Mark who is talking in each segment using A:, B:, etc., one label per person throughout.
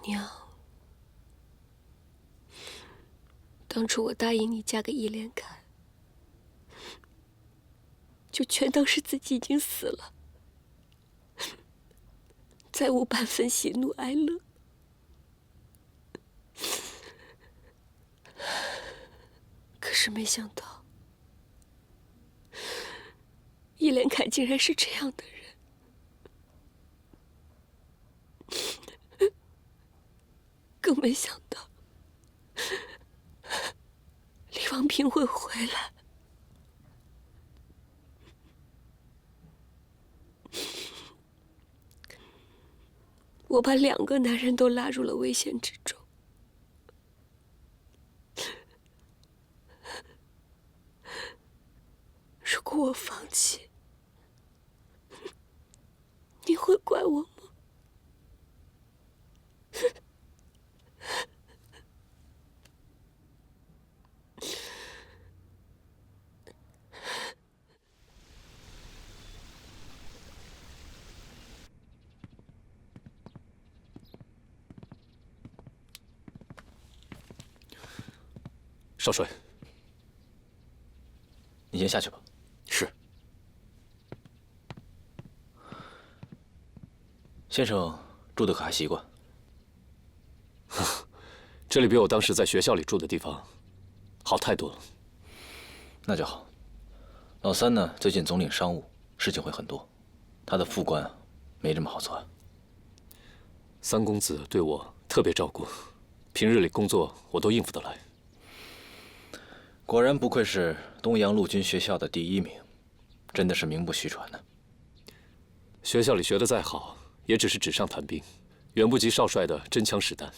A: 娘，当初我答应你嫁给易连凯，就全当是自己已经死了，再无半分喜怒哀乐。可是没想到，易连凯竟然是这样的人，更没想到李王平会回来。我把2个男人都拉入了危险之中。如果我放弃，你会怪我吗？
B: 少帅，
C: 你先下去吧。
B: 是。
C: 先生住的可还习惯？
B: 这里比我当时在学校里住的地方好太多了。
C: 那就好。老三呢，最近总领商务，事情会很多，他的副官没这么好做。
B: 三公子对我特别照顾，平日里工作我都应付得来。
C: 果然不愧是东洋陆军学校的第1名，真的是名不虚传呢。
B: 学校里学得再好，也只是纸上谈兵，远不及少帅的真枪实弹。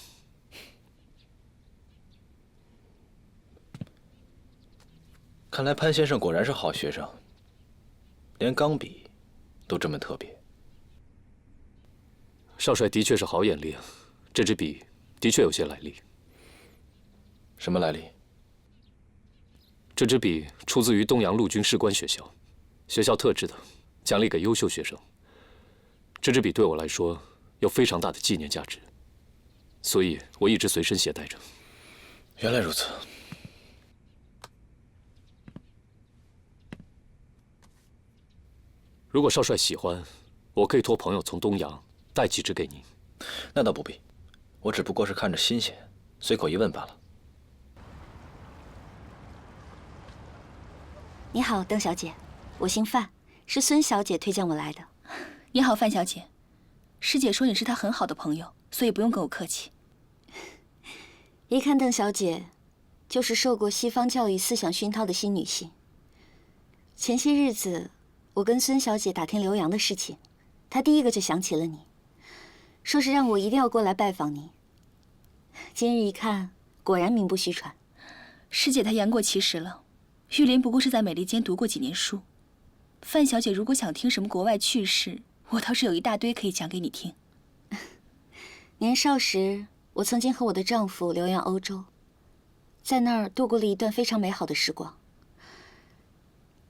C: 看来潘先生果然是好学生，连钢笔都这么特别。
B: 少帅的确是好眼力啊，这支笔的确有些来历。
C: 什么来历？
B: 这支笔出自于东洋陆军士官学校，学校特制的，奖励给优秀学生。这支笔对我来说有非常大的纪念价值，所以我一直随身携带着。
C: 原来如此。
B: 如果少帅喜欢，我可以托朋友从东洋带几支给您。
C: 那倒不必，我只不过是看着新鲜，随口一问罢了。
D: 你好，邓小姐，我姓范，是孙小姐推荐我来的。
E: 你好，范小姐，师姐说你是她很好的朋友，所以不用跟我客气。
D: 一看邓小姐，就是受过西方教育思想熏陶的新女性。前些日子，我跟孙小姐打听刘洋的事情，她第一个就想起了你，说是让我一定要过来拜访你。今日一看，果然名不虚传。
E: 师姐她言过其实了。玉林不过是在美利坚读过几年书，范小姐如果想听什么国外趣事，我倒是有一大堆可以讲给你听。
D: 年少时，我曾经和我的丈夫流洋欧洲，在那儿度过了一段非常美好的时光。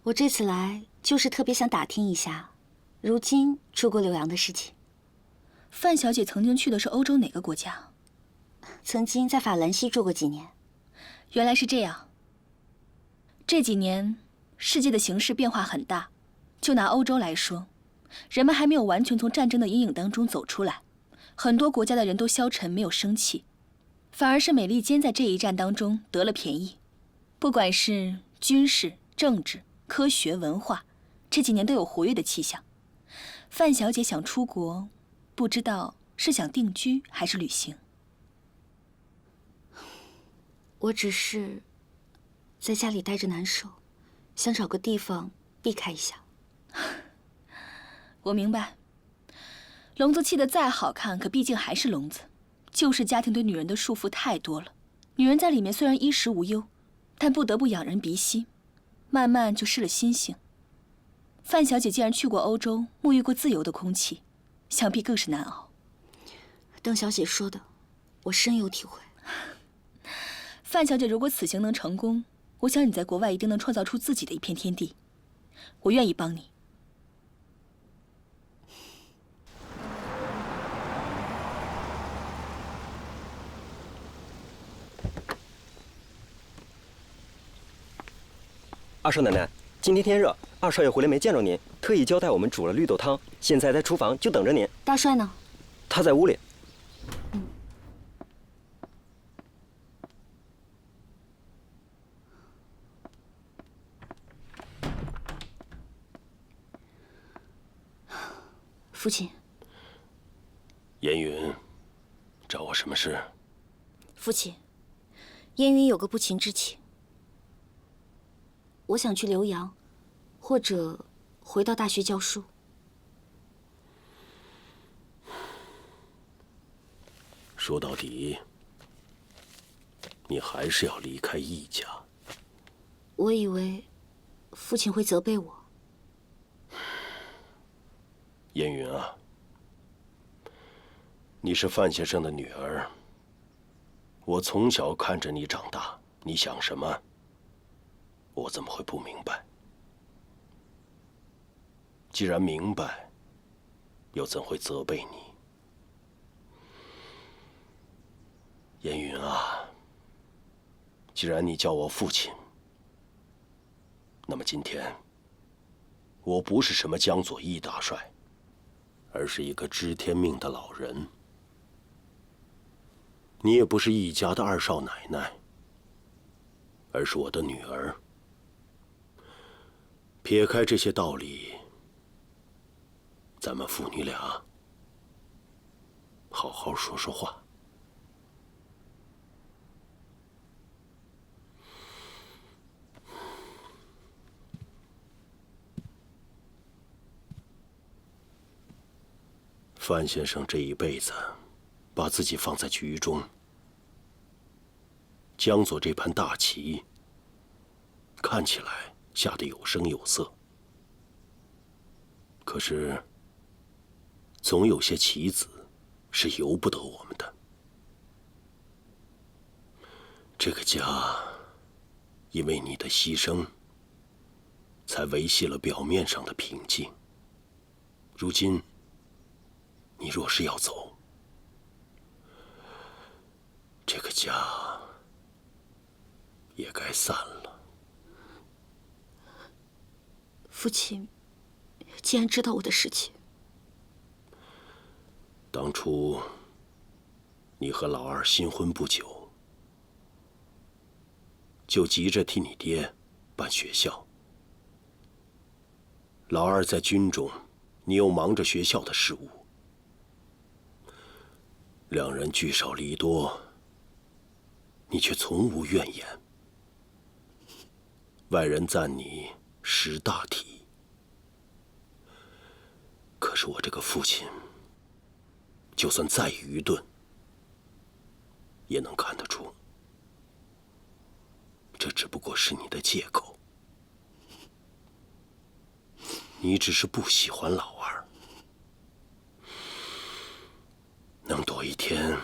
D: 我这次来就是特别想打听一下，如今出国留洋的事情。
E: 范小姐曾经去的是欧洲哪个国家？
D: 曾经在法兰西住过几年。
E: 原来是这样。这几年，世界的形势变化很大。就拿欧洲来说，人们还没有完全从战争的阴影当中走出来，很多国家的人都消沉，没有生气，反而是美利坚在这一战当中得了便宜。不管是军事、政治、科学、文化，这几年都有活跃的气象。范小姐想出国，不知道是想定居还是旅行。
D: 我只是在家里待着难受，想找个地方避开一下。
E: 我明白，笼子砌得再好看，可毕竟还是笼子。旧式家庭对女人的束缚太多了，女人在里面虽然衣食无忧，但不得不仰人鼻息，慢慢就失了心性。范小姐既然去过欧洲，沐浴过自由的空气，想必更是难熬。
D: 邓小姐说的，我深有体会。
E: 范小姐，如果此行能成功，我想你在国外一定能创造出自己的一片天地。我愿意帮你。
F: 二少奶奶，今天天热，二少爷回来没见着您，特意交代我们煮了绿豆汤，现在在厨房就等着您。
D: 大帅呢？
F: 他在屋里。
D: 父亲，
G: 烟云，找我什么事？
D: 父亲，烟云有个不情之请，我想去浏阳，或者回到大学教书。
G: 说到底，你还是要离开易家。
D: 我以为父亲会责备我。
G: 烟云啊，你是范先生的女儿，我从小看着你长大，你想什么，我怎么会不明白？既然明白，又怎会责备你？烟云啊，既然你叫我父亲，那么今天我不是什么江左易大帅，而是一个知天命的老人。你也不是易家的二少奶奶，而是我的女儿。撇开这些道理，咱们父女俩好好说说话。范先生这一辈子，把自己放在局中，江左这盘大棋，看起来下得有声有色。可是，总有些棋子是由不得我们的。这个家，因为你的牺牲，才维系了表面上的平静。如今，你若是要走，这个家也该散了。
A: 父亲，既然知道我的事情，
G: 当初你和老二新婚不久，就急着替你爹办学校。老二在军中，你又忙着学校的事务。两人聚少离多，你却从无怨言。外人赞你识大体，可是我这个父亲，就算再愚钝，也能看得出，这只不过是你的借口。你只是不喜欢老二。能躲一天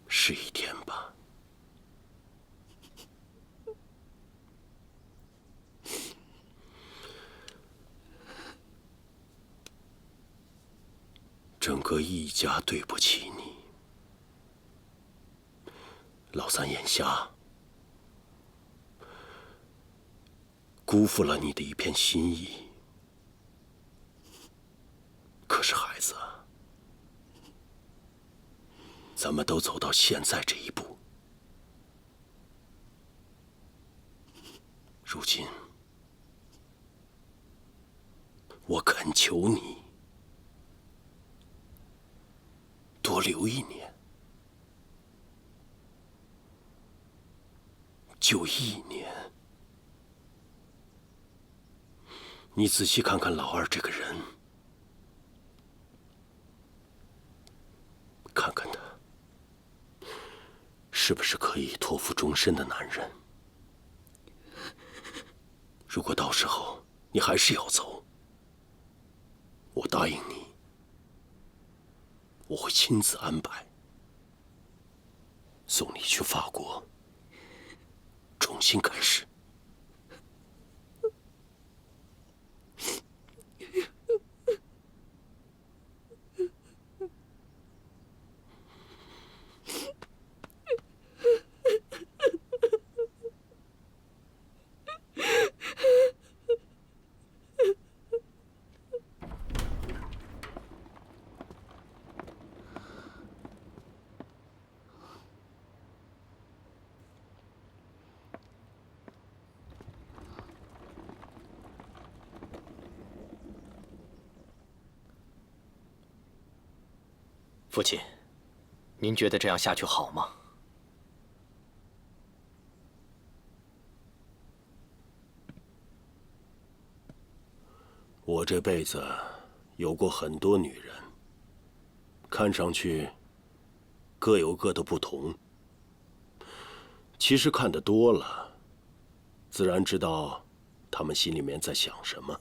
G: 是一天吧。整个易家对不起你，老三眼瞎，辜负了你的一片心意。可是孩子啊，咱们都走到现在这一步，如今我恳求你多留一年，就1年。你仔细看看老二这个人，看看他是不是可以托付终身的男人。如果到时候你还是要走，我答应你，我会亲自安排，送你去法国，重新开始。
H: 父亲，您觉得这样下去好吗？
G: 我这辈子有过很多女人，看上去各有各的不同。其实看得多了，自然知道她们心里面在想什么。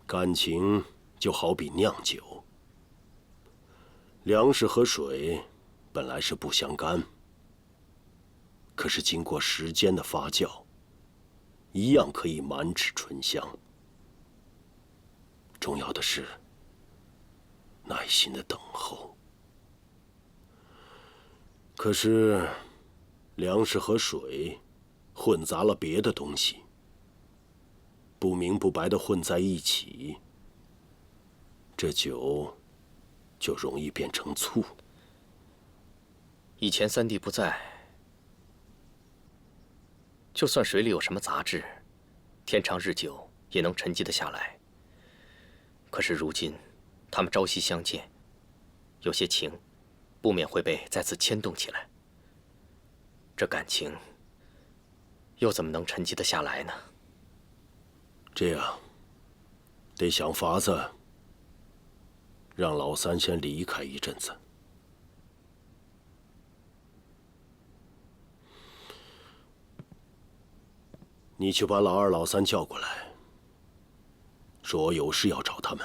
G: 感情就好比酿酒，粮食和水本来是不相干，可是经过时间的发酵，一样可以满纸醇香。重要的是耐心的等候。可是粮食和水混杂了别的东西，不明不白的混在一起，这酒就容易变成醋。
H: 以前三弟不在，就算水里有什么杂质，天长日久也能沉积得下来。可是如今，他们朝夕相见，有些情，不免会被再次牵动起来。这感情，又怎么能沉积得下来呢？
G: 这样，得想法子让老三先离开一阵子。你去把老二、老三叫过来，说我有事要找他们。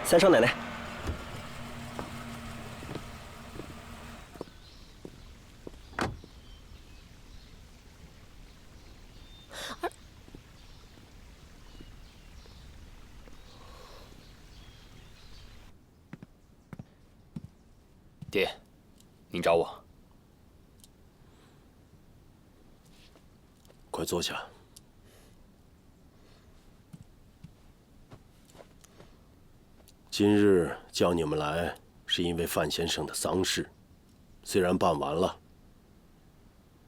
F: 三少奶奶，
I: 爹，您找我？
G: 快坐下。今日叫你们来，是因为范先生的丧事，虽然办完了，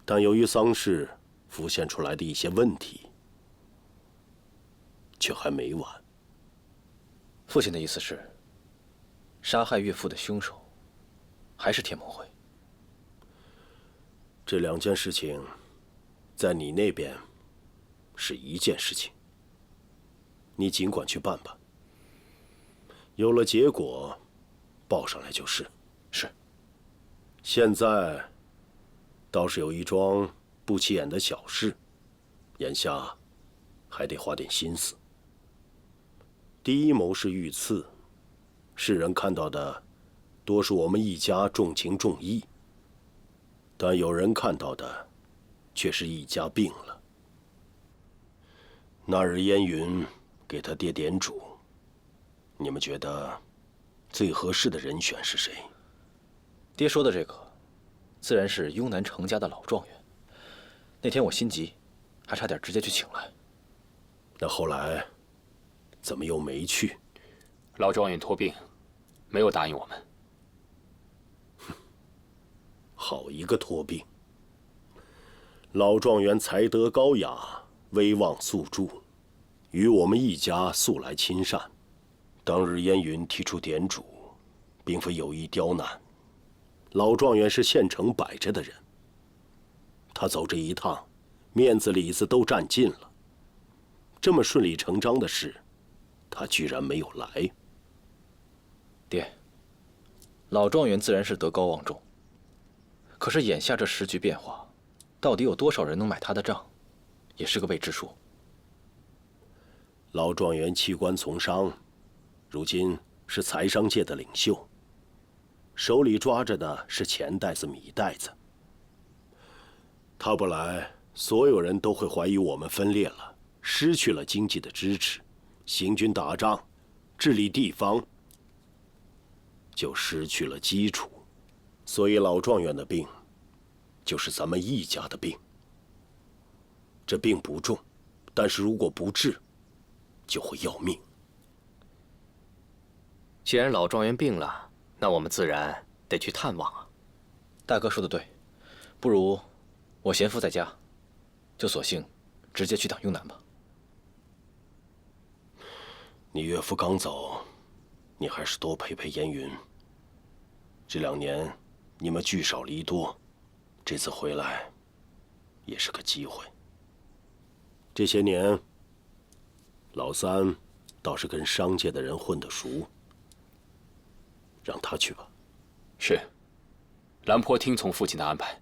G: 但由于丧事浮现出来的一些问题，却还没完。
C: 父亲的意思是，杀害岳父的凶手还是田梦辉？
G: 这两件事情，在你那边是一件事情，你尽管去办吧。有了结果，报上来就是。
C: 是。
G: 现在倒是有一桩不起眼的小事，眼下还得花点心思。第一谋是遇刺，世人看到的多是我们一家重情重义，但有人看到的却是一家病了。那日烟云给他爹点主，你们觉得最合适的人选是谁？
C: 爹说的这个，自然是雍南程家的老状元。那天我心急，还差点直接去请来。
G: 那后来怎么又没去？
I: 老状元托病，没有答应我们。
G: 好一个托病！老状元才德高雅，威望素著，与我们一家素来亲善。当日烟云提出点主，并非有意刁难。老状元是县城摆着的人，他走这一趟，面子里子都占尽了。这么顺理成章的事，他居然没有来。
C: 爹，老状元自然是德高望重，可是眼下这时局变化，到底有多少人能买他的账，也是个未知数。
G: 老状元弃官从商，如今是财商界的领袖，手里抓着的是钱袋子、米袋子。他不来，所有人都会怀疑我们分裂了，失去了经济的支持，行军打仗、治理地方就失去了基础。所以老状元的病，就是咱们一家的病。这病不重，但是如果不治，就会要命。
H: 既然老状元病了，那我们自然得去探望啊。
C: 大哥说的对，不如我贤父在家，就索性直接去趟雍南吧。
G: 你岳父刚走，你还是多陪陪燕云。这2年你们聚少离多，这次回来也是个机会。这些年，老三倒是跟商界的人混得熟，让他去吧。
I: 是，兰坡听从父亲的安排。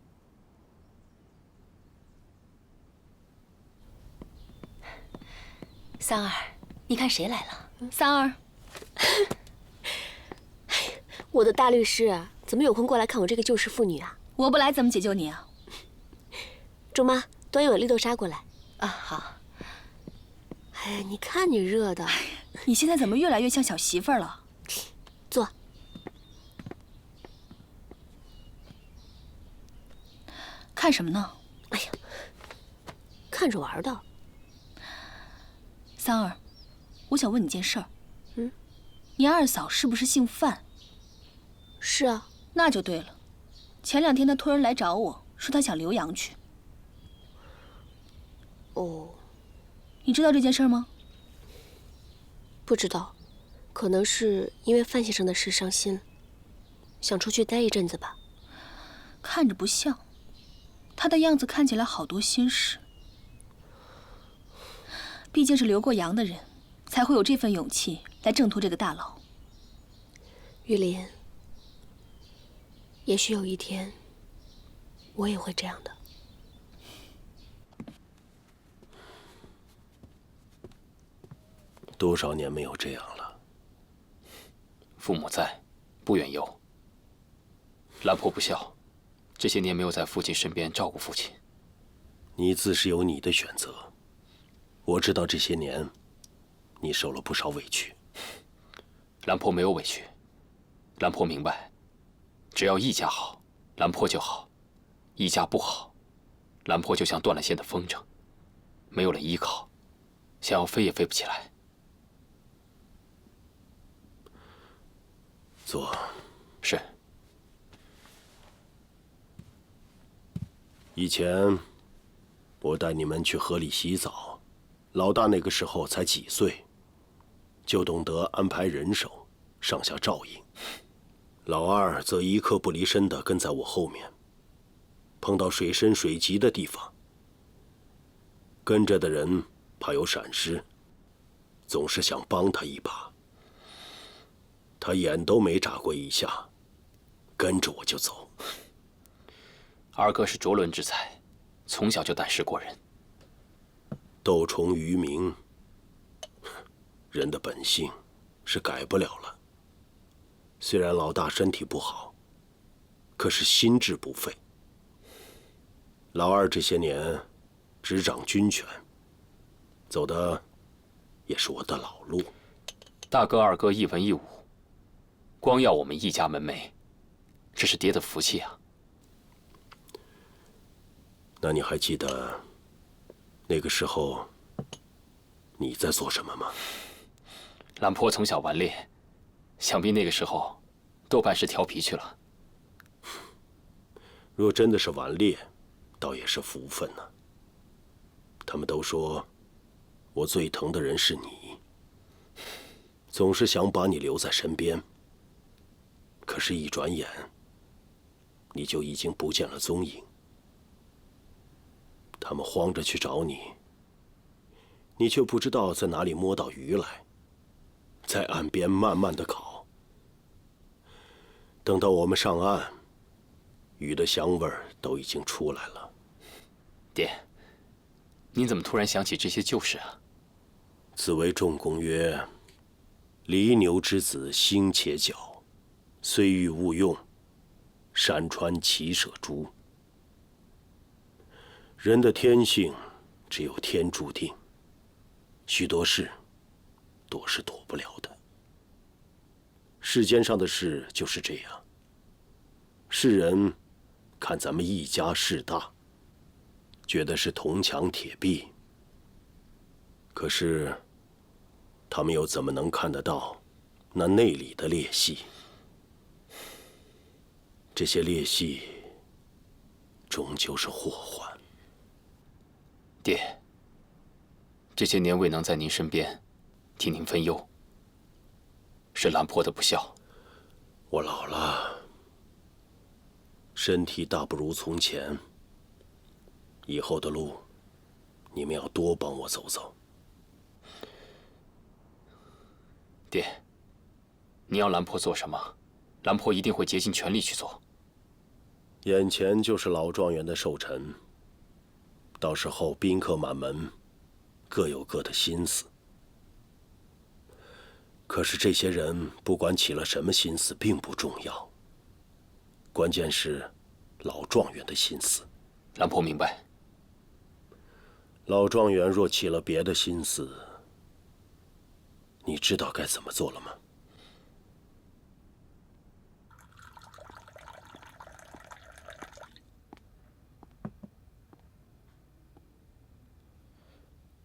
E: 三儿，你看谁来了？三儿，
A: 我的大律师啊，怎么有空过来看我这个旧式妇女啊？
E: 我不来怎么解救你啊？
A: 周妈，端一碗绿豆沙过来。
E: 啊，好。
A: 哎呀，你看你热的，
E: 你现在怎么越来越像小媳妇儿了？
A: 坐。
E: 看什么呢？
A: 哎呀，看着玩的。
E: 三儿，我想问你件事儿。
A: 嗯，
E: 你二嫂是不是姓范？
A: 是啊。
E: 那就对了。前2天她托人来找我说她想留洋去。
A: 哦。
E: 你知道这件事吗？
A: 不知道，可能是因为范先生的事伤心了，想出去待一阵子吧。
E: 看着不像，他的样子看起来好多心事。毕竟是留过洋的人，才会有这份勇气来挣脱这个大牢。
A: 玉林，也许有一天，我也会这样的。
G: 多少年没有这样了？
I: 父母在，不远游。兰坡不孝，这些年没有在父亲身边照顾父亲。
G: 你自是有你的选择。我知道这些年，你受了不少委屈。
I: 兰坡没有委屈，兰坡明白，只要一家好，兰坡就好；一家不好，兰坡就像断了线的风筝，没有了依靠，想要飞也飞不起来。
G: 坐。
I: 是。
G: 以前，我带你们去河里洗澡，老大那个时候才几岁，就懂得安排人手，上下照应。老二则一刻不离身地跟在我后面，碰到水深水急的地方，跟着的人怕有闪失，总是想帮他一把。他眼都没眨过一下，跟着我就走。
I: 二哥是卓伦之才，从小就胆识过人。
G: 斗虫于鸣，人的本性是改不了了。虽然老大身体不好，可是心智不废。老二这些年执掌军权，走的也是我的老路。
I: 大哥二哥一文一武，光耀我们一家门楣，这是爹的福气啊。
G: 那你还记得那个时候你在做什么吗？
I: 兰坡从小顽劣，想必那个时候多半是调皮去了。
G: 若真的是顽劣，倒也是福分呢。他们都说我最疼的人是你，总是想把你留在身边，可是一转眼你就已经不见了踪影。他们慌着去找你，你却不知道在哪里摸到鱼来，在岸边慢慢的烤。等到我们上岸，鱼的香味儿都已经出来了。
I: 爹，您怎么突然想起这些旧事啊？
G: 子为仲弓曰：“犁牛之子兴且角，虽欲勿用，山川其舍诸。”人的天性只有天注定，许多事躲是躲不了的。世间上的事就是这样，世人看咱们一家势大，觉得是铜墙铁壁，可是他们又怎么能看得到那内里的裂隙？这些裂隙终究是祸患。
I: 爹，这些年未能在您身边，替您分忧，是兰坡的不孝。
G: 我老了，身体大不如从前。以后的路，你们要多帮我走走。
I: 爹，你要兰坡做什么，兰坡一定会竭尽全力去做。
G: 眼前就是老状元的寿辰，到时候宾客满门，各有各的心思。可是这些人不管起了什么心思并不重要，关键是老状元的心思。
I: 兰坡明白。
G: 老状元若起了别的心思，你知道该怎么做了吗？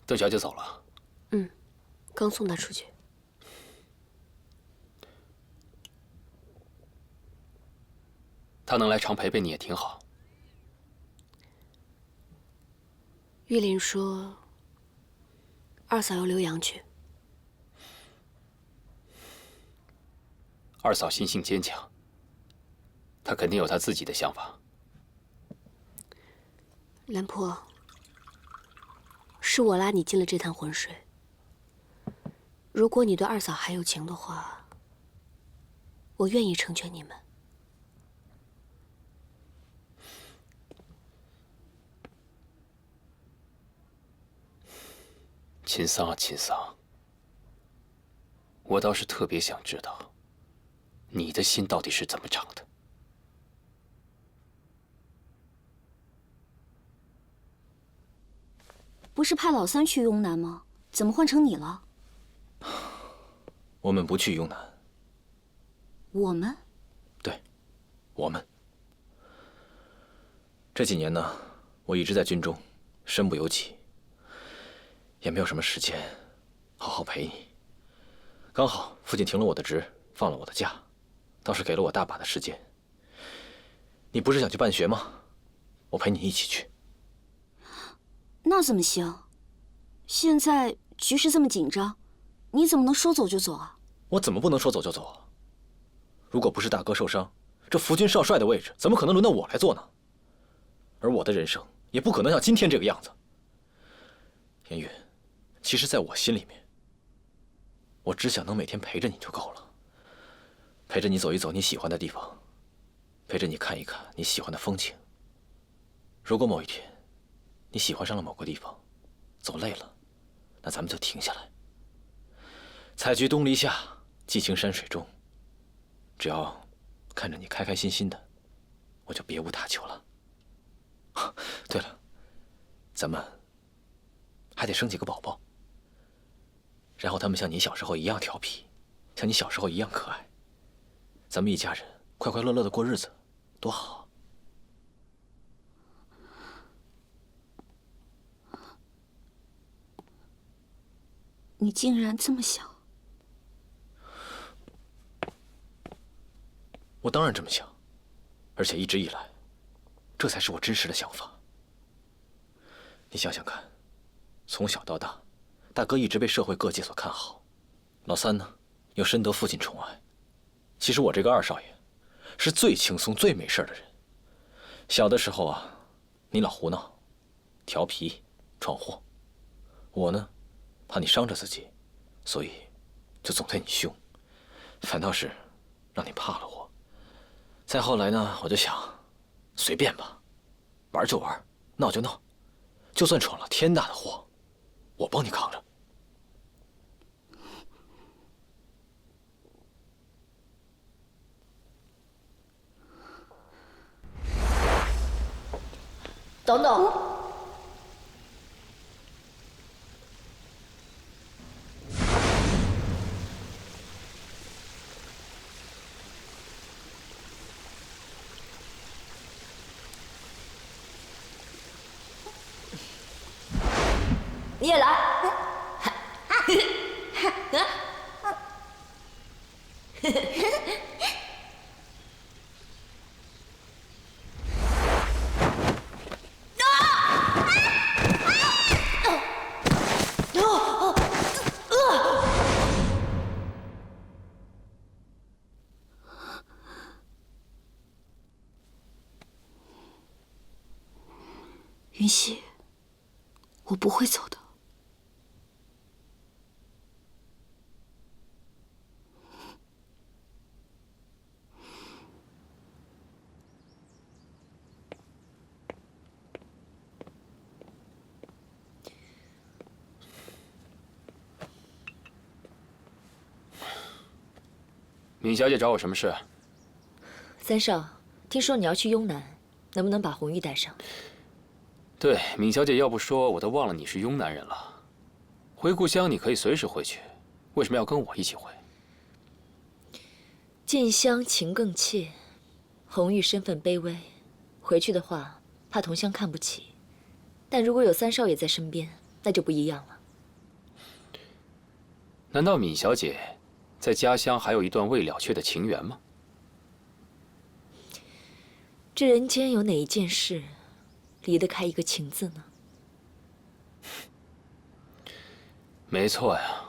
B: 邓小姐走了。
A: 嗯，刚送她出去。
B: 她能来常陪陪你也挺好。
A: 玉林说，二嫂要留洋去。
B: 二嫂心性坚强，她肯定有她自己的想法。
A: 兰坡，是我拉你进了这滩浑水。如果你对二嫂还有情的话，我愿意成全你们。
B: 秦桑啊，秦桑，我倒是特别想知道，你的心到底是怎么长的？
D: 不是派老三去雍南吗？怎么换成你了？
C: 我们不去雍南。
D: 我们？
C: 对，我们。这几年呢，我一直在军中，身不由己。也没有什么时间好好陪你。刚好父亲停了我的职，放了我的假，倒是给了我大把的时间。你不是想去办学吗？我陪你一起去。
D: 那怎么行？现在局势这么紧张，你怎么能说走就走啊？
C: 我怎么不能说走就走啊？如果不是大哥受伤，这扶军少帅的位置怎么可能轮到我来做呢？而我的人生也不可能像今天这个样子。颜允，其实在我心里面，我只想能每天陪着你就够了，陪着你走一走你喜欢的地方，陪着你看一看你喜欢的风景。如果某一天你喜欢上了某个地方，走累了，那咱们就停下来。采菊东篱下，寄情山水中。只要看着你开开心心的，我就别无他求了。对了，咱们还得生几个宝宝，然后他们像你小时候一样调皮，像你小时候一样可爱。咱们一家人快快乐乐的过日子，多好啊！
D: 你竟然这么想？
C: 我当然这么想，而且一直以来，这才是我真实的想法。你想想看，从小到大，大哥一直被社会各界所看好，老三呢又深得父亲宠爱。其实我这个二少爷，是最轻松、最没事的人。小的时候啊，你老胡闹、调皮、闯祸，我呢，怕你伤着自己，所以就总对你凶，反倒是让你怕了我。再后来呢，我就想，随便吧，玩就玩，闹就闹，就算闯了天大的祸，我帮你扛着。
A: 等等，
J: 你也来。
A: 云溪，我不会走的。
I: 闵小姐找我什么事？
J: 三少，听说你要去雍南，能不能把红玉带上？
I: 对，闵小姐要不说，我都忘了你是雍南人了。回故乡你可以随时回去，为什么要跟我一起回？
J: 近乡情更切，红玉身份卑微，回去的话怕同乡看不起。但如果有三少爷在身边，那就不一样了。
I: 难道闵小姐在家乡还有一段未了却的情缘吗？
J: 这人间有哪一件事离得开一个情字呢？
I: 没错呀。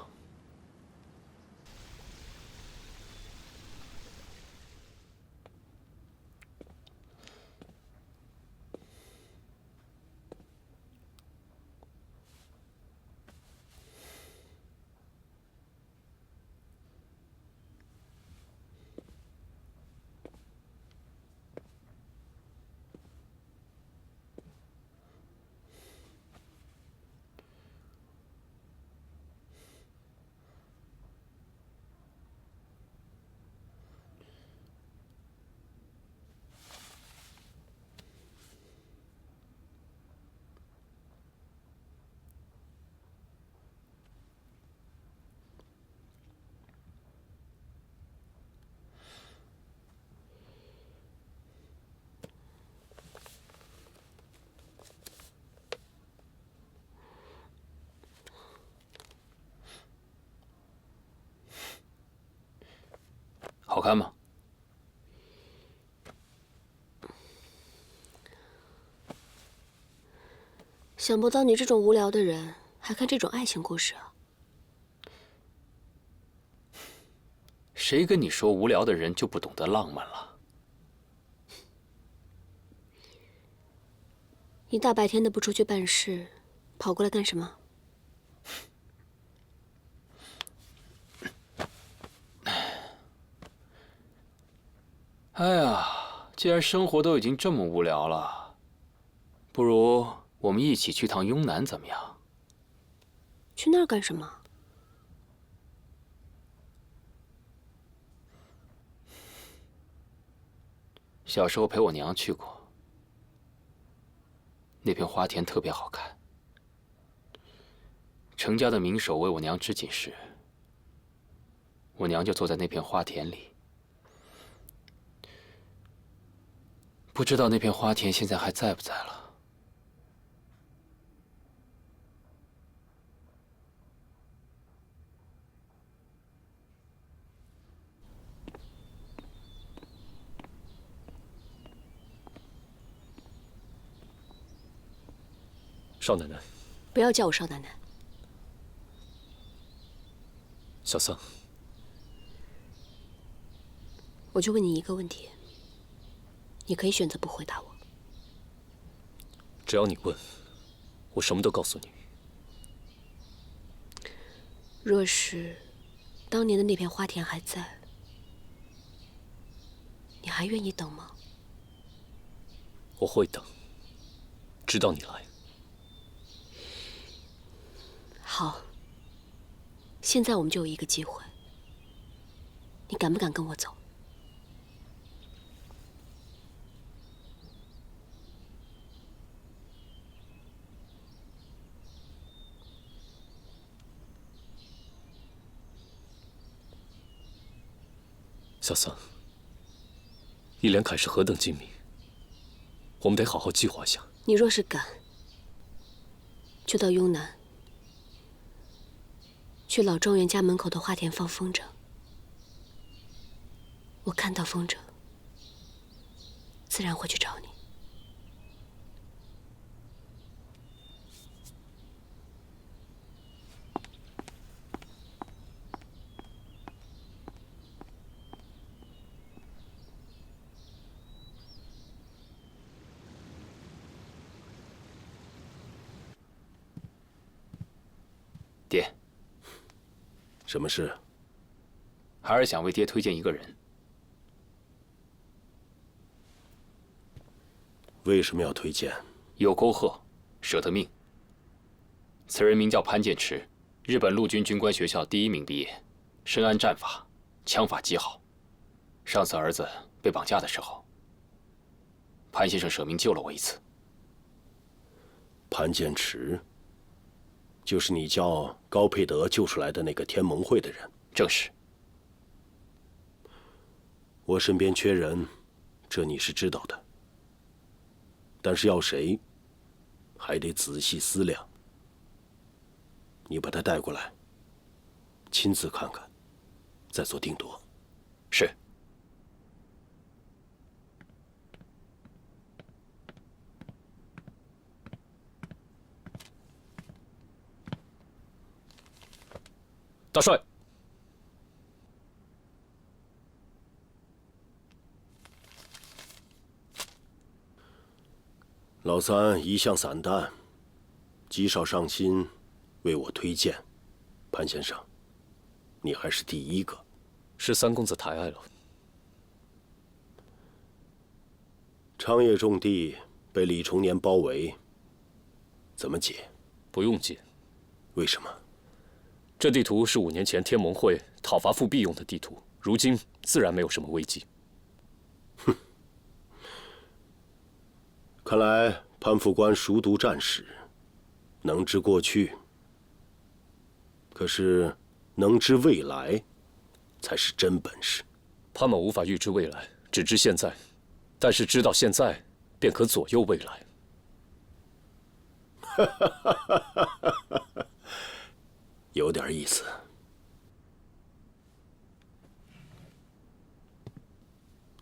I: 好看吗？
A: 想不到你这种无聊的人还看这种爱情故事啊！
I: 谁跟你说无聊的人就不懂得浪漫了？
A: 你大白天的不出去办事，跑过来干什么？
I: 哎呀，既然生活都已经这么无聊了，不如我们一起去趟雍南怎么样？
A: 去那儿干什么？
I: 小时候陪我娘去过，那片花田特别好看。程家的名手为我娘织锦时，我娘就坐在那片花田里。不知道那片花田现在还在不在了。
B: 少奶奶，
A: 不要叫我少奶奶。
B: 小桑，
A: 我就问你一个问题，你可以选择不回答我。
B: 只要你问，我什么都告诉你。
A: 若是当年的那片花田还在，你还愿意等吗？
B: 我会等，直到你来。
A: 好，现在我们就有一个机会，你敢不敢跟我走？
B: 小桑，易连凯是何等精明，我们得好好计划一下。
A: 你若是敢，就到雍南，去老庄园家门口的花田放风筝。我看到风筝，自然会去找你。
I: 爹，
G: 什么事？
I: 孩儿想为爹推荐一个人。
G: 为什么要推荐？
I: 有沟壑，舍得命。此人名叫潘建池，日本陆军军官学校第1名毕业，深谙战法，枪法极好。上次儿子被绑架的时候，潘先生舍命救了我一次。
G: 潘建池，就是你叫高佩德救出来的那个天盟会的人。
I: 正是。
G: 我身边缺人，这你是知道的。但是要谁，还得仔细思量。你把他带过来，亲自看看，再做定夺。
I: 是。
B: 大帅，
G: 老三一向散淡，极少上心为我推荐。潘先生，你还是第一个。
B: 是三公子抬爱了。
G: 昌业重地被李重年包围，怎么解？
B: 不用解。
G: 为什么？
B: 这地图是5年前天盟会讨伐复辟用的地图，如今自然没有什么危机。
G: 哼，看来潘副官熟读战史，能知过去。可是能知未来，才是真本事。
B: 他们无法预知未来，只知现在，但是知道现在，便可左右未来。
G: 有点意思。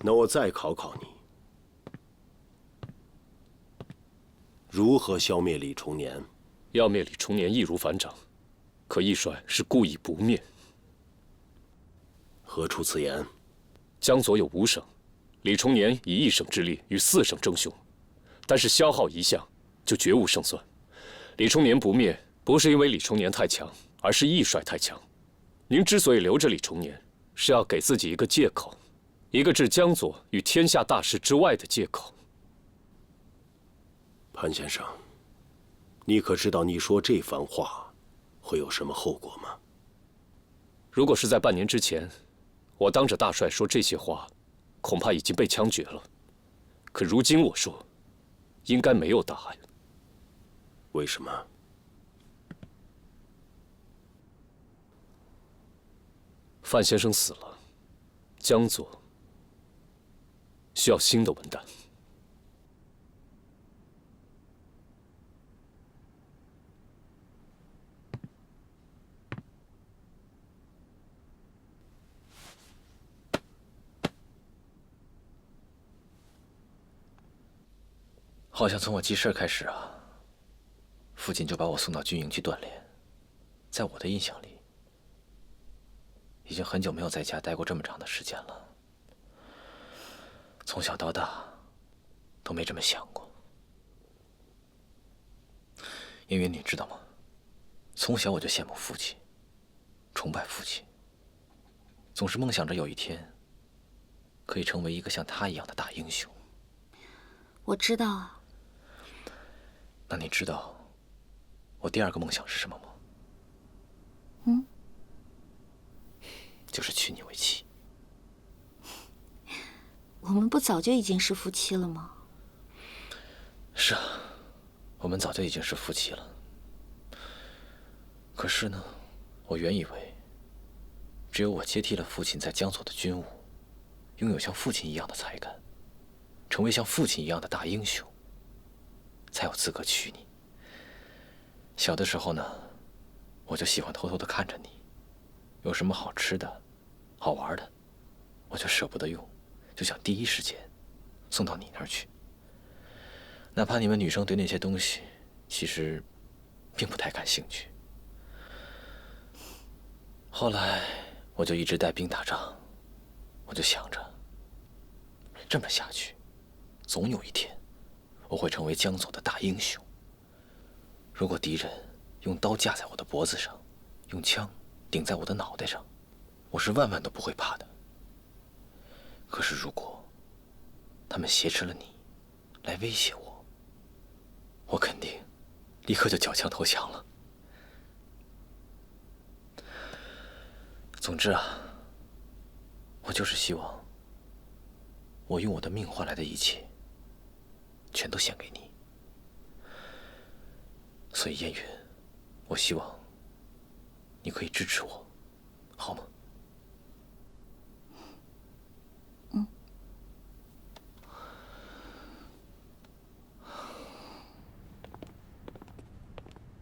G: 那我再考考你，如何消灭李重年？
B: 要灭李重年易如反掌，可易帅是故意不灭。
G: 何出此言？
B: 江左有5省，李重年以1省之力与4省争雄，但是消耗一项就绝无胜算。李重年不灭，不是因为李重年太强，而是易帅太强。您之所以留着李重年，是要给自己一个借口，一个置江左与天下大事之外的借口。
G: 潘先生，你可知道你说这番话会有什么后果吗？
B: 如果是在半年之前，我当着大帅说这些话，恐怕已经被枪决了。可如今我说，应该没有大碍。
G: 为什么？
B: 范先生死了，江左需要新的文旦。
C: 好像从我记事开始啊，父亲就把我送到军营去锻炼。在我的印象里，已经很久没有在家待过这么长的时间了。从小到大，都没这么想过。因为你知道吗？从小我就羡慕父亲，崇拜父亲，总是梦想着有一天可以成为一个像他一样的大英雄。
D: 我知道啊。
C: 那你知道我第2个梦想是什么吗？
D: 嗯，
C: 就是娶你为妻。
D: 我们不早就已经是夫妻了吗？
C: 是啊，我们早就已经是夫妻了。可是呢，我原以为，只有我接替了父亲在江左的军务，拥有像父亲一样的才干，成为像父亲一样的大英雄，才有资格娶你。小的时候呢，我就喜欢偷偷的看着你，有什么好吃的、好玩的，我就舍不得用，就想第一时间送到你那儿去。哪怕你们女生对那些东西其实并不太感兴趣。后来我就一直带兵打仗，我就想着，这么下去，总有一天我会成为江左的大英雄。如果敌人用刀架在我的脖子上，用枪顶在我的脑袋上，我是万万都不会怕的。可是如果他们挟持了你，来威胁我，我肯定立刻就缴枪投降了。总之啊，我就是希望我用我的命换来的一切，全都献给你。所以燕云，我希望你可以支持我，好吗？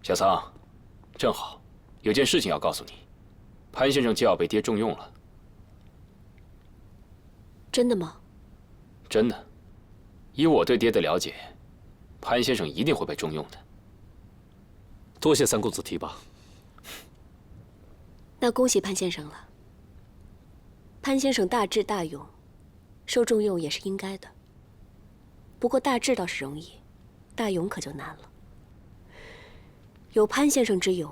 I: 小桑，正好有件事情要告诉你，潘先生就要被爹重用了。
A: 真的吗？
I: 真的，以我对爹的了解，潘先生一定会被重用的。
B: 多谢三公子提拔。
A: 那恭喜潘先生了。潘先生大智大勇，受重用也是应该的。不过大智倒是容易，大勇可就难了。有潘先生之勇，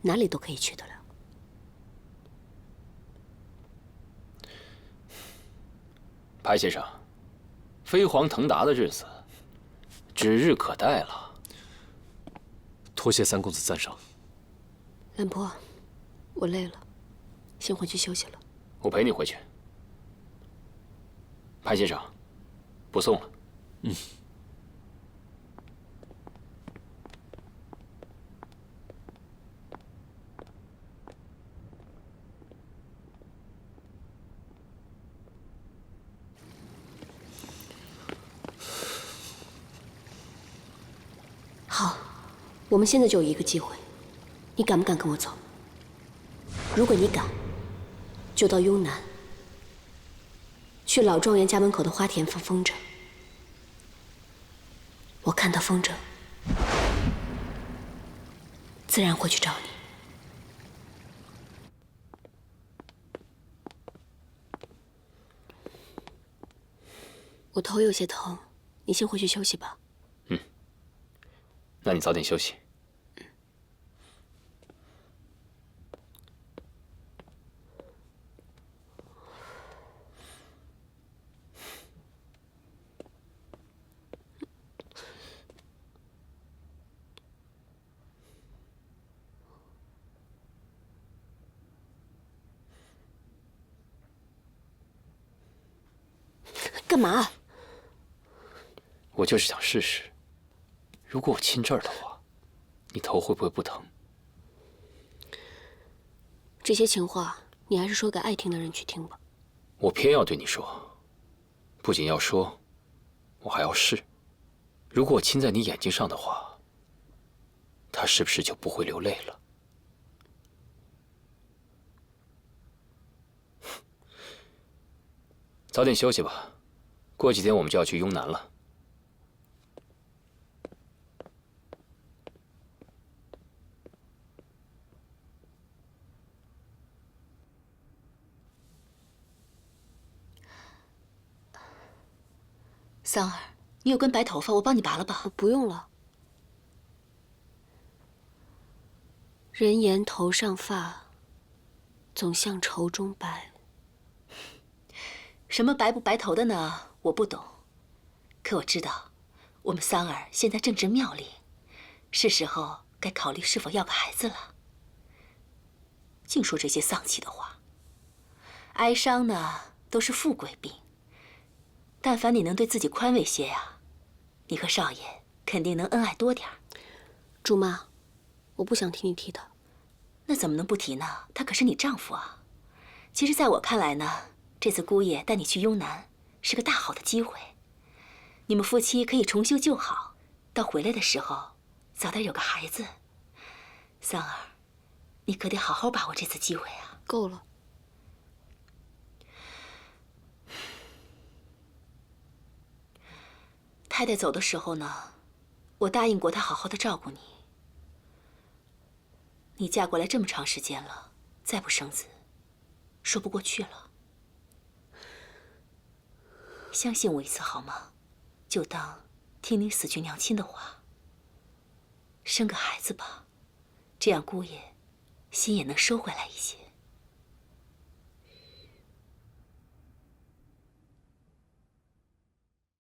A: 哪里都可以去得了。
I: 潘先生，飞黄腾达的日子指日可待了。
B: 多谢三公子赞赏。
A: 兰坡，我累了，先回去休息了。
I: 我陪你回去。潘先生，不送了。
B: 嗯。
A: 好，我们现在就有一个机会，你敢不敢跟我走？如果你敢，就到雍南，去老状元家门口的花田放风筝。我看到风筝，自然会去找你。我头有些疼，你先回去休息吧。
I: 那你早点休息。
A: 干嘛？
I: 我就是想试试。如果我亲这儿的话，你头会不会不疼？
A: 这些情话，你还是说给爱听的人去听吧。
I: 我偏要对你说，不仅要说，我还要试。如果我亲在你眼睛上的话，他是不是就不会流泪了？早点休息吧，过几天我们就要去雍南了。
J: 桑儿，你有根白头发，我帮你拔了吧。
A: 不用了。人言头上发，总像愁中白。
J: 什么白不白头的呢？我不懂。可我知道，我们桑儿现在正值妙龄，是时候该考虑是否要个孩子了。净说这些丧气的话。哀伤呢，都是富贵病。但凡你能对自己宽慰些呀，你和少爷肯定能恩爱多点儿。
A: 朱妈，我不想提你提他。
J: 那怎么能不提呢？他可是你丈夫啊。其实，在我看来呢，这次姑爷带你去雍南是个大好的机会。你们夫妻可以重修旧好，到回来的时候早点有个孩子。桑儿，你可得好好把握这次机会啊！
A: 够了。
J: 太太走的时候呢，我答应过她好好的照顾你。你嫁过来这么长时间了，再不生子，说不过去了。相信我一次好吗？就当听你死去娘亲的话，生个孩子吧，这样姑爷心也能收回来一些。